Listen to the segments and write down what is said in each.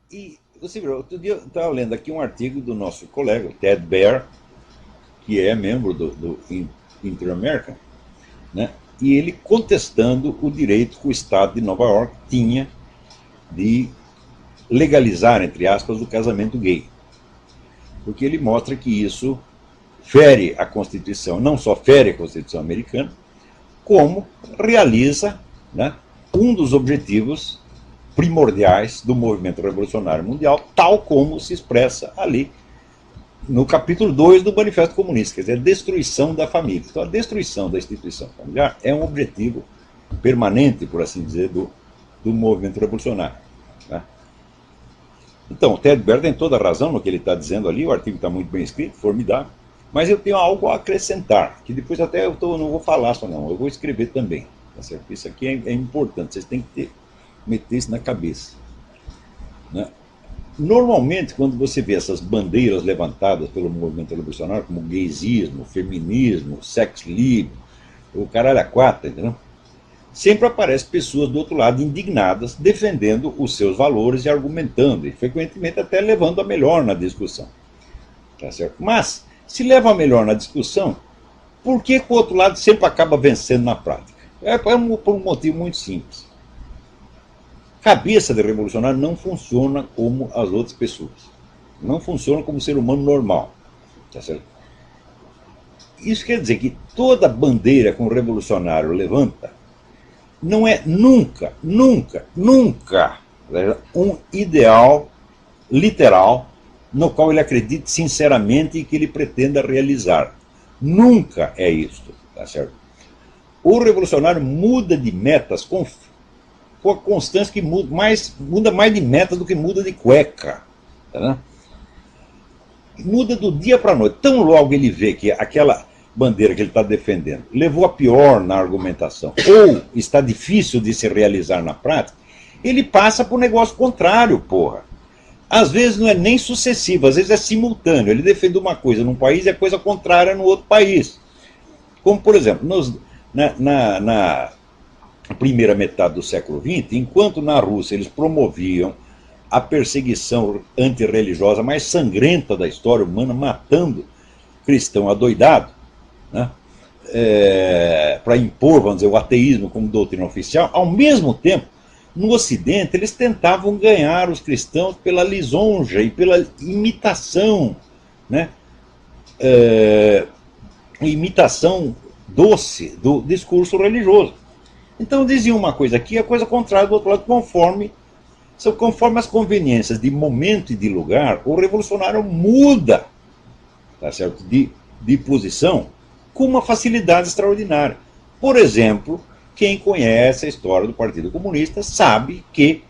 E você viu, outro dia eu estava lendo aqui um artigo do nosso colega, Ted Baer, que é membro do Inter-American, né? E ele contestando o direito que o Estado de Nova York tinha de legalizar, entre aspas, o casamento gay. Porque ele mostra que isso fere a Constituição, não só fere a Constituição americana, como realiza, né, um dos objetivos primordiais do movimento revolucionário mundial, tal como se expressa ali no capítulo 2 do Manifesto Comunista, quer dizer, a destruição da família. Então, a destruição da instituição familiar é um objetivo permanente, por assim dizer, do movimento revolucionário. Né? Então, o Ted Baer tem toda a razão no que ele está dizendo ali, o artigo está muito bem escrito, formidável, mas eu tenho algo a acrescentar, que depois até eu não vou falar só não, eu vou escrever também. Tá certo? Isso aqui é importante, vocês têm que meter isso na cabeça. Né? Normalmente, quando você vê essas bandeiras levantadas pelo movimento revolucionário, como gaysismo, feminismo, sex lib, o caralho a quatro, entendeu? Sempre aparecem pessoas do outro lado indignadas, defendendo os seus valores e argumentando, e frequentemente até levando a melhor na discussão. Tá certo? Mas, se leva a melhor na discussão, por que o outro lado sempre acaba vencendo na prática? Por um motivo muito simples. Cabeça de revolucionário não funciona como as outras pessoas. Não funciona como ser humano normal. Tá certo? Isso quer dizer que toda bandeira que um revolucionário levanta não é nunca, nunca, nunca um ideal literal no qual ele acredite sinceramente e que ele pretenda realizar. Nunca é isto. Tá certo? O revolucionário muda de metas com a constância que muda mais de meta do que muda de cueca. Tá? Muda do dia para a noite. Tão logo ele vê que aquela bandeira que ele está defendendo levou a pior na argumentação, ou está difícil de se realizar na prática, ele passa para o negócio contrário, porra. Às vezes não é nem sucessivo, às vezes é simultâneo. Ele defende uma coisa num país e a coisa contrária no outro país. Como, por exemplo, na primeira metade do século XX, enquanto na Rússia eles promoviam a perseguição antirreligiosa mais sangrenta da história humana, matando cristão adoidado, né, para impor, vamos dizer, o ateísmo como doutrina oficial, ao mesmo tempo, no Ocidente, eles tentavam ganhar os cristãos pela lisonja e pela imitação, né, imitação doce do discurso religioso. Então diziam uma coisa aqui e a coisa contrária do outro lado, conforme as conveniências de momento e de lugar, o revolucionário muda, tá certo, de posição com uma facilidade extraordinária. Por exemplo, quem conhece a história do Partido Comunista sabe que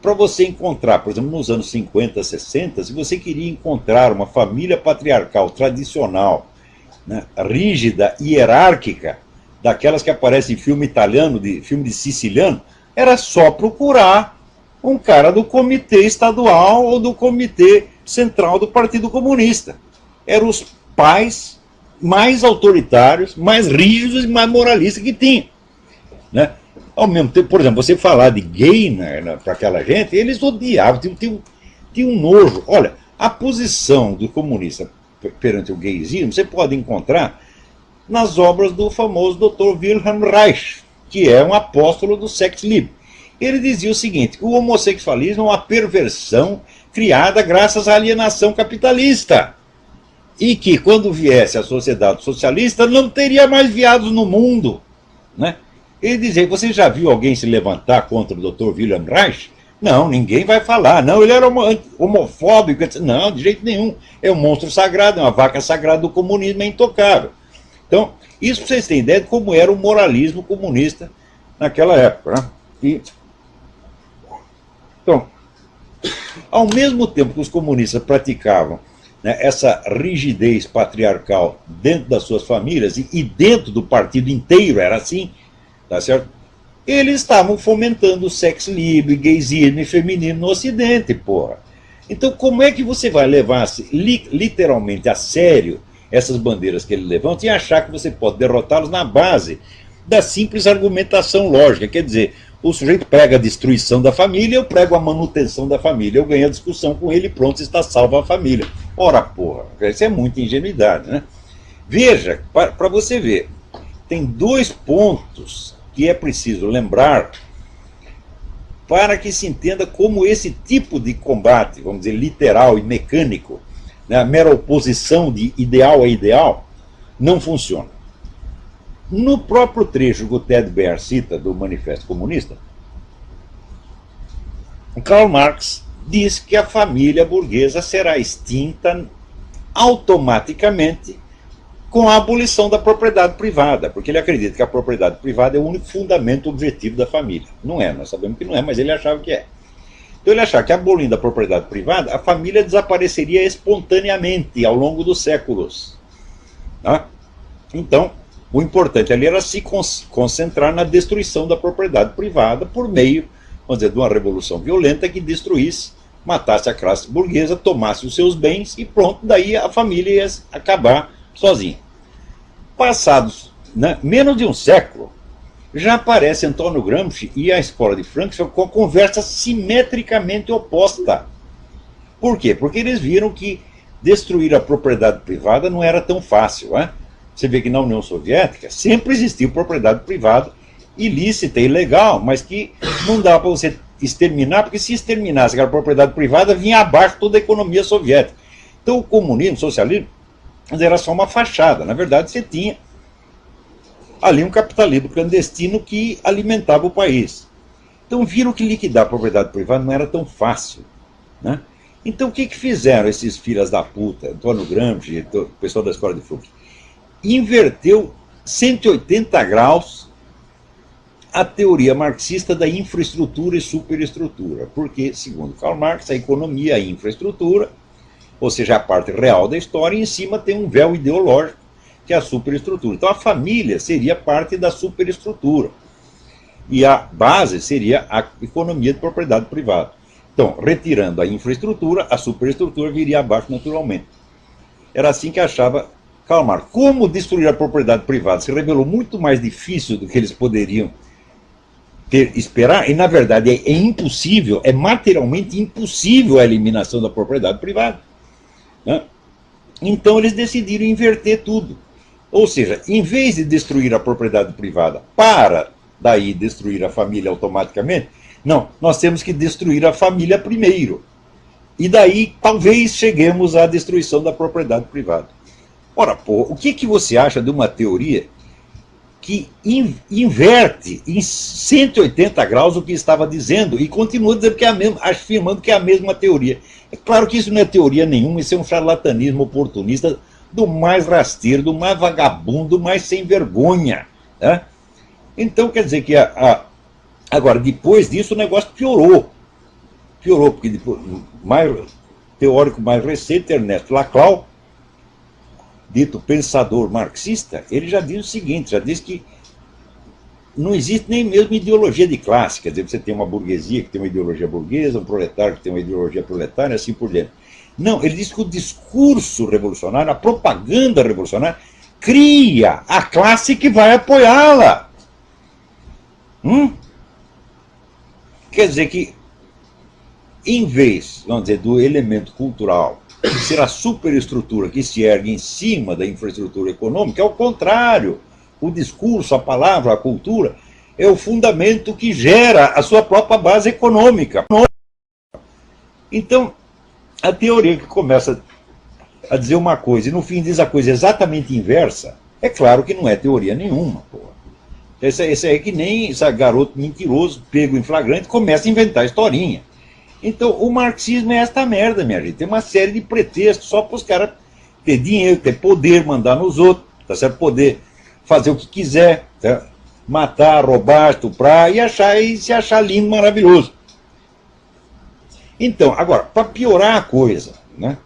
para você encontrar, por exemplo, nos anos 50, 60, se você queria encontrar uma família patriarcal tradicional, né, rígida e hierárquica, daquelas que aparecem em filme italiano, filme de siciliano, era só procurar um cara do comitê estadual ou do comitê central do Partido Comunista. Eram os pais mais autoritários, mais rígidos e mais moralistas que tinha. Né? Ao mesmo tempo, por exemplo, você falar de gay, né, para aquela gente, eles odiavam, tinham um nojo. Olha, a posição do comunista perante o gaysismo você pode encontrar nas obras do famoso Dr. Wilhelm Reich, que é um apóstolo do sex lib. Ele dizia o seguinte: o homossexualismo é uma perversão criada graças à alienação capitalista. E que, quando viesse a sociedade socialista, não teria mais viados no mundo. Né? Ele dizia: você já viu alguém se levantar contra o Dr. Wilhelm Reich? Não, ninguém vai falar. Não, ele era homofóbico. Não, de jeito nenhum. É um monstro sagrado, é uma vaca sagrada do comunismo, é intocável. Então, isso para vocês terem ideia de como era o moralismo comunista naquela época. Né? Então, ao mesmo tempo que os comunistas praticavam, né, essa rigidez patriarcal dentro das suas famílias e dentro do partido inteiro era assim, tá certo? Eles estavam fomentando o sex livre, gaysismo e feminismo no Ocidente, porra. Então, como é que você vai levar literalmente a sério essas bandeiras que ele levanta e achar que você pode derrotá-los na base da simples argumentação lógica? Quer dizer, o sujeito prega a destruição da família, eu prego a manutenção da família. Eu ganho a discussão com ele e pronto, está salva a família. Ora, porra, isso é muita ingenuidade, né? Veja, para você ver, tem 2 pontos que é preciso lembrar para que se entenda como esse tipo de combate, vamos dizer, literal e mecânico, né, a mera oposição de ideal a ideal, não funciona. No próprio trecho que o Ted Baer cita do Manifesto Comunista, Karl Marx diz que a família burguesa será extinta automaticamente com a abolição da propriedade privada, porque ele acredita que a propriedade privada é o único fundamento objetivo da família. Não é, nós sabemos que não é, mas ele achava que é. Então ele achava que abolindo a propriedade privada, a família desapareceria espontaneamente ao longo dos séculos. Tá? Então, o importante ali era se concentrar na destruição da propriedade privada por meio, vamos dizer, de uma revolução violenta que destruísse, matasse a classe burguesa, tomasse os seus bens e pronto, daí a família ia acabar sozinha. Passados, né, menos de um século, já aparece Antônio Gramsci e a escola de Frankfurt com a conversa simetricamente oposta. Por quê? Porque eles viram que destruir a propriedade privada não era tão fácil. Né? Você vê que na União Soviética sempre existiu propriedade privada ilícita e legal, mas que não dá para você exterminar, porque se exterminasse aquela propriedade privada, vinha abaixo toda a economia soviética. Então o comunismo, o socialismo, era só uma fachada. Na verdade, você tinha ali um capitalismo clandestino que alimentava o país. Então viram que liquidar a propriedade privada não era tão fácil. Né? Então o que fizeram esses filhas da puta, Antônio Gramsci, o pessoal da escola de Frankfurt? Inverteu 180 graus a teoria marxista da infraestrutura e superestrutura. Porque, segundo Karl Marx, a economia é a infraestrutura, ou seja, a parte real da história, e em cima tem um véu ideológico, que é a superestrutura. Então a família seria parte da superestrutura. E a base seria a economia de propriedade privada. Então, retirando a infraestrutura, a superestrutura viria abaixo naturalmente. Era assim que achava Karl Marx. Como destruir a propriedade privada se revelou muito mais difícil do que eles poderiam esperar, e na verdade é impossível, é materialmente impossível a eliminação da propriedade privada. Né? Então eles decidiram inverter tudo. Ou seja, em vez de destruir a propriedade privada para daí destruir a família automaticamente, não, nós temos que destruir a família primeiro. E daí talvez cheguemos à destruição da propriedade privada. Ora, pô, o que você acha de uma teoria que inverte em 180 graus o que estava dizendo e continua dizendo que é a mesma, afirmando que é a mesma teoria? É claro que isso não é teoria nenhuma, isso é um charlatanismo oportunista do mais rasteiro, do mais vagabundo, do mais sem vergonha. Né? Então quer dizer que agora, depois disso, o negócio piorou. Piorou, porque depois, teórico mais recente, Ernesto Laclau, dito pensador marxista, ele já diz o seguinte, já diz que não existe nem mesmo ideologia de classe, quer dizer, você tem uma burguesia que tem uma ideologia burguesa, um proletário que tem uma ideologia proletária, assim por diante. Não, ele diz que o discurso revolucionário, a propaganda revolucionária, cria a classe que vai apoiá-la. Quer dizer que, em vez, vamos dizer, do elemento cultural ser a superestrutura que se ergue em cima da infraestrutura econômica, é o contrário. O discurso, a palavra, a cultura, é o fundamento que gera a sua própria base econômica. Então, a teoria que começa a dizer uma coisa e no fim diz a coisa exatamente inversa, é claro que não é teoria nenhuma. Porra. Esse é que nem esse garoto mentiroso, pego em flagrante, começa a inventar historinha. Então, o marxismo é esta merda, minha gente. Tem uma série de pretextos só para os caras ter dinheiro, ter poder, mandar nos outros, tá certo? Poder fazer o que quiser, tá? Matar, roubar, estuprar e se achar lindo, maravilhoso. Então, agora, para piorar a coisa, né?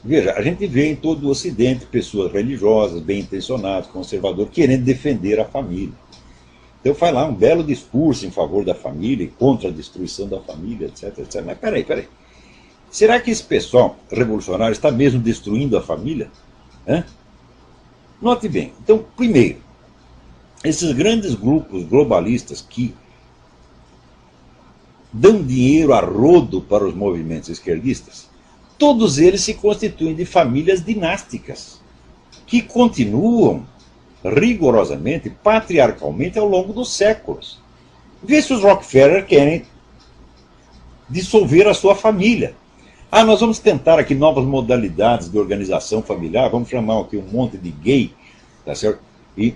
Veja, a gente vê em todo o Ocidente pessoas religiosas, bem intencionadas, conservadoras, querendo defender a família. Então faz lá um belo discurso em favor da família e contra a destruição da família, etc, etc. Mas peraí. Será que esse pessoal revolucionário está mesmo destruindo a família? Note bem. Então, primeiro, esses grandes grupos globalistas que dão dinheiro a rodo para os movimentos esquerdistas, todos eles se constituem de famílias dinásticas, que continuam rigorosamente, patriarcalmente ao longo dos séculos. Vê se os Rockefeller querem dissolver a sua família. Ah, nós vamos tentar aqui novas modalidades de organização familiar, vamos chamar aqui um monte de gay, tá certo? E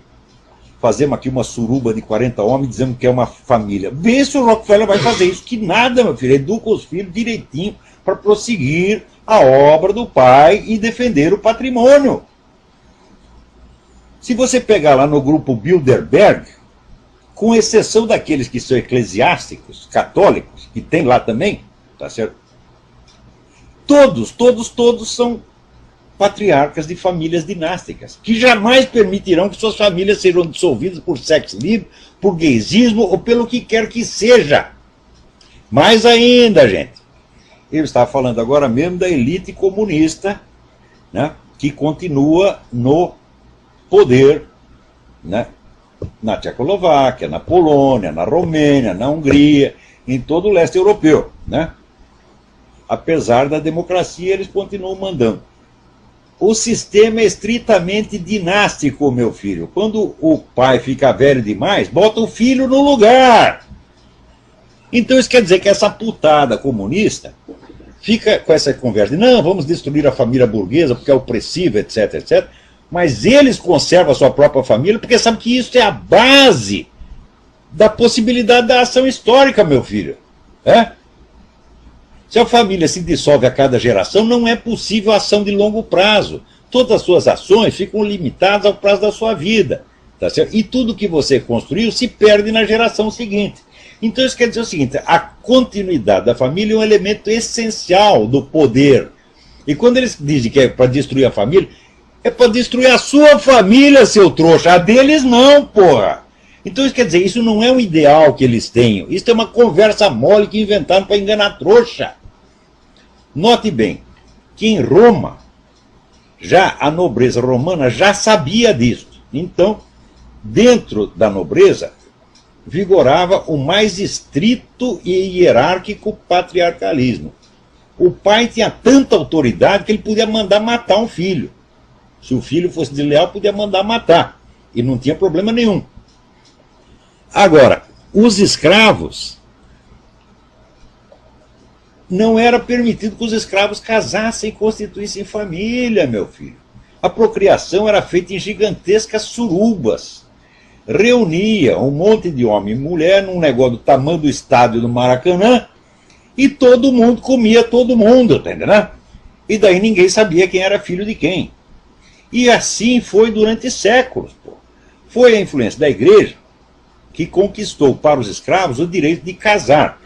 fazemos aqui uma suruba de 40 homens dizendo que é uma família. Vê se o Rockefeller vai fazer isso. Que nada, meu filho. Educa os filhos direitinho para prosseguir a obra do pai e defender o patrimônio. Se você pegar lá no grupo Bilderberg, com exceção daqueles que são eclesiásticos, católicos, que tem lá também, tá certo? Todos são patriarcas de famílias dinásticas, que jamais permitirão que suas famílias sejam dissolvidas por sexo livre, por gaysismo ou pelo que quer que seja. Mais ainda, gente, eu estava falando agora mesmo da elite comunista, né, que continua no poder, né, na Tchecoslováquia, na Polônia, na Romênia, na Hungria, em todo o leste europeu, né? Apesar da democracia, eles continuam mandando. O sistema é estritamente dinástico, meu filho. Quando o pai fica velho demais, bota o filho no lugar. Então isso quer dizer que essa putada comunista fica com essa conversa de não, vamos destruir a família burguesa porque é opressiva, etc, etc. Mas eles conservam a sua própria família porque sabem que isso é a base da possibilidade da ação histórica, meu filho. É? Se a família se dissolve a cada geração, não é possível ação de longo prazo. Todas as suas ações ficam limitadas ao prazo da sua vida. Tá certo? E tudo que você construiu se perde na geração seguinte. Então isso quer dizer o seguinte, a continuidade da família é um elemento essencial do poder. E quando eles dizem que é para destruir a família, é para destruir a sua família, seu trouxa. A deles não, porra. Então isso quer dizer, isso não é um ideal que eles tenham. Isso é uma conversa mole que inventaram para enganar trouxa. Note bem, que em Roma, já a nobreza romana já sabia disso. Então, dentro da nobreza, vigorava o mais estrito e hierárquico patriarcalismo. O pai tinha tanta autoridade que ele podia mandar matar um filho. Se o filho fosse desleal, podia mandar matar. E não tinha problema nenhum. Agora, os escravos, não era permitido que os escravos casassem e constituíssem família, meu filho. A procriação era feita em gigantescas surubas. Reunia um monte de homem e mulher num negócio do tamanho do estádio do Maracanã e todo mundo comia todo mundo, tá entendendo? E daí ninguém sabia quem era filho de quem. E assim foi durante séculos. Pô. Foi a influência da igreja que conquistou para os escravos o direito de casar.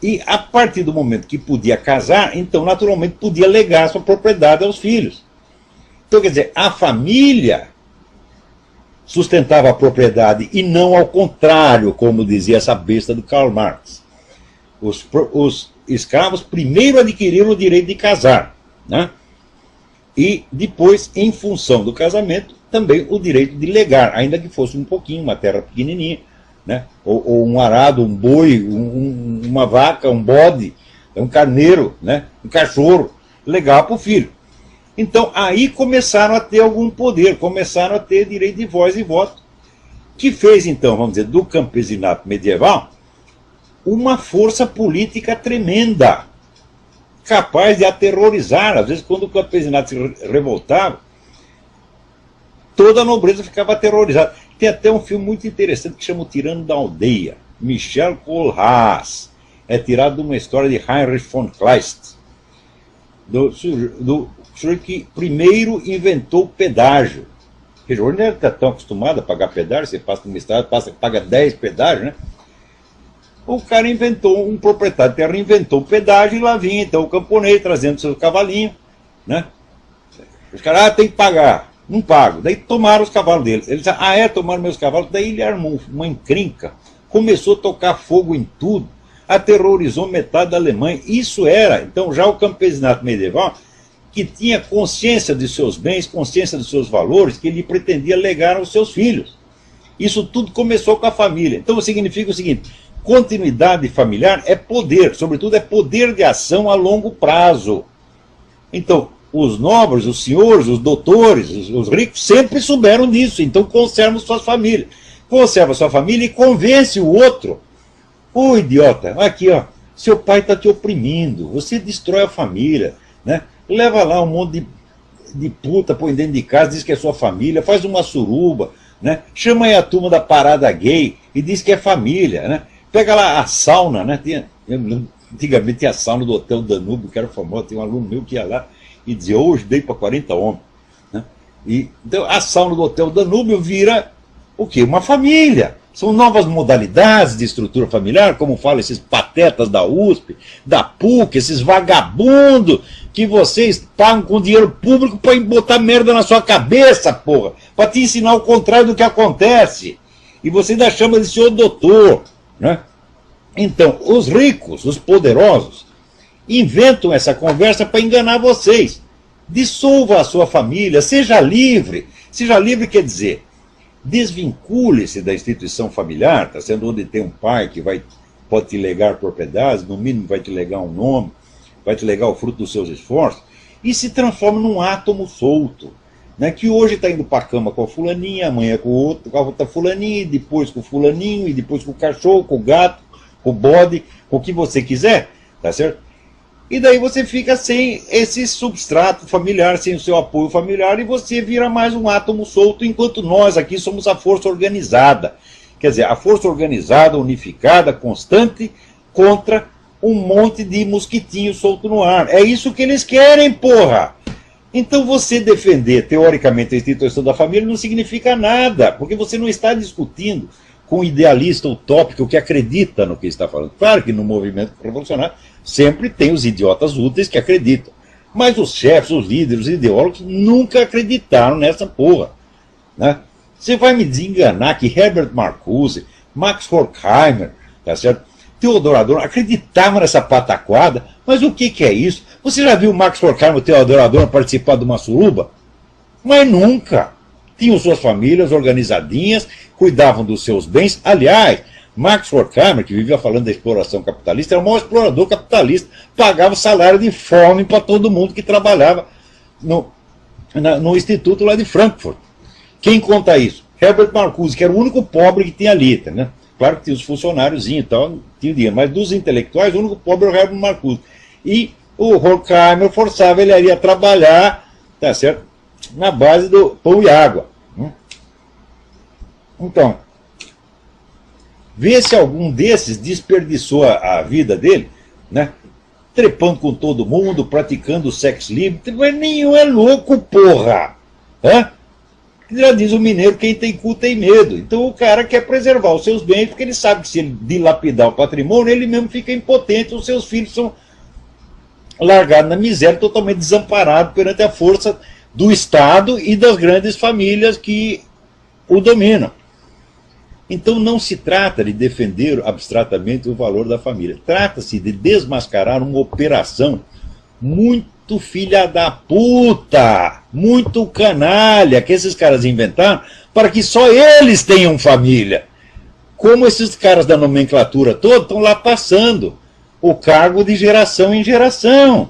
E a partir do momento que podia casar, então naturalmente podia legar sua propriedade aos filhos. Então quer dizer, a família sustentava a propriedade e não ao contrário, como dizia essa besta do Karl Marx. Os escravos primeiro adquiriram o direito de casar, né? E depois, em função do casamento, também o direito de legar, ainda que fosse um pouquinho, uma terra pequenininha, né? Ou um arado, um boi, uma vaca, um bode, um carneiro, né? Um cachorro, legar para o filho. Então aí começaram a ter algum poder, começaram a ter direito de voz e voto, que fez então, vamos dizer, do campesinato medieval uma força política tremenda, capaz de aterrorizar. Às vezes quando o campesinato se revoltava, toda a nobreza ficava aterrorizada. Tem até um filme muito interessante que chama O Tirano da Aldeia, Michel Kohlhaas. É tirado de uma história de Heinrich von Kleist, do sujeito que primeiro inventou o pedágio. Porque hoje não está tão acostumado a pagar pedágio, você passa numa estrada, paga 10 pedágios, né? O cara inventou, um proprietário de terra inventou o pedágio e lá vinha então o camponês trazendo seu cavalinho, né? Os caras, tem que pagar. Não pago. Daí tomaram os cavalos dele. Ele disse, tomaram meus cavalos. Daí ele armou uma encrenca, começou a tocar fogo em tudo, aterrorizou metade da Alemanha. Isso era, então, já o campesinato medieval, que tinha consciência de seus bens, consciência dos seus valores, que ele pretendia legar aos seus filhos. Isso tudo começou com a família. Então significa o seguinte, Continuidade familiar é poder, sobretudo é poder de ação a longo prazo. Então, os nobres, os senhores, os doutores, os ricos sempre souberam disso, então conservam suas famílias. Conserva sua família e convence o outro. Ô idiota, aqui ó, seu pai está te oprimindo, você destrói a família, né? Leva lá um monte de puta, põe dentro de casa, diz que é sua família, faz uma suruba, né? Chama aí a turma da parada gay e diz que é família, né? Pega lá a sauna, né? Antigamente tinha a sauna do Hotel Danúbio, que era famoso, tem um aluno meu que ia lá e dizia, hoje dei para 40 homens. Né? E, então a sauna do Hotel Danúbio vira o quê? Uma família. São novas modalidades de estrutura familiar, como falam esses patetas da USP, da PUC, esses vagabundos que vocês pagam com dinheiro público para botar merda na sua cabeça, porra, para te ensinar o contrário do que acontece. E você ainda chama de senhor doutor. Né? Então, os ricos, os poderosos, inventam essa conversa para enganar vocês. Dissolva a sua família, seja livre. Seja livre quer dizer, desvincule-se da instituição familiar, tá sendo onde tem um pai que pode te legar propriedades, no mínimo vai te legar um nome, vai te legar o fruto dos seus esforços, e se transforma num átomo solto, né, que hoje está indo para a cama com a fulaninha, amanhã com a outra fulaninha, e depois com o fulaninho, e depois com o cachorro, com o gato, com o bode, com o que você quiser, tá certo? E daí você fica sem esse substrato familiar, sem o seu apoio familiar, e você vira mais um átomo solto, enquanto nós aqui somos a força organizada. Quer dizer, a força organizada, unificada, constante, contra um monte de mosquitinho solto no ar. É isso que eles querem, porra! Então você defender, teoricamente, a instituição da família não significa nada, porque você não está discutindo com um idealista utópico que acredita no que está falando. Claro que no movimento revolucionário sempre tem os idiotas úteis que acreditam. Mas os chefes, os líderes, os ideólogos nunca acreditaram nessa porra. Né? Você vai me desenganar que Herbert Marcuse, Max Horkheimer, tá certo? Theodor Adorno acreditavam nessa pataquada, mas o que é isso? Você já viu Max Horkheimer e Theodor Adorno participar de uma suruba? Mas nunca. Tinham suas famílias organizadinhas, cuidavam dos seus bens. Aliás, Max Horkheimer, que vivia falando da exploração capitalista, era o maior explorador capitalista, pagava salário de fome para todo mundo que trabalhava no instituto lá de Frankfurt. Quem conta isso? Herbert Marcuse, que era o único pobre que tinha ali, né? Claro que tinha os funcionários e tal, tinha dinheiro, mas dos intelectuais, o único pobre era o Herbert Marcuse. E o Horkheimer forçava ele a trabalhar, tá certo? Na base do pão e água. Então, vê se algum desses desperdiçou a vida dele, né? Trepando com todo mundo, praticando sexo livre. Mas nenhum é louco, porra! Hã? Já diz o mineiro, quem tem cu tem medo. Então o cara quer preservar os seus bens, porque ele sabe que se ele dilapidar o patrimônio, ele mesmo fica impotente, os seus filhos são largados na miséria, totalmente desamparados perante a força do Estado e das grandes famílias que o dominam. Então não se trata de defender abstratamente o valor da família. Trata-se de desmascarar uma operação muito filha da puta, muito canalha, que esses caras inventaram para que só eles tenham família. Como esses caras da nomenclatura toda estão lá passando o cargo de geração em geração.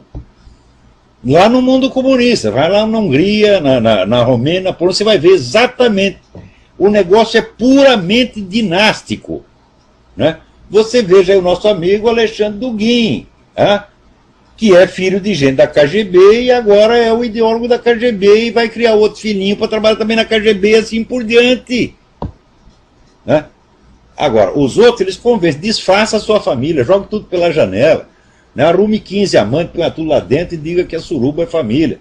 Lá no mundo comunista, vai lá na Hungria, na Romênia, na Polônia, você vai ver exatamente. O negócio é puramente dinástico. Né? Você veja aí o nosso amigo Alexandre Dugin, que é filho de gente da KGB e agora é o ideólogo da KGB e vai criar outro filhinho para trabalhar também na KGB e assim por diante. Né? Agora, os outros, eles convencem, desfaça a sua família, joga tudo pela janela. Né? Arrume 15 amantes, põe tudo lá dentro e diga que a suruba é família.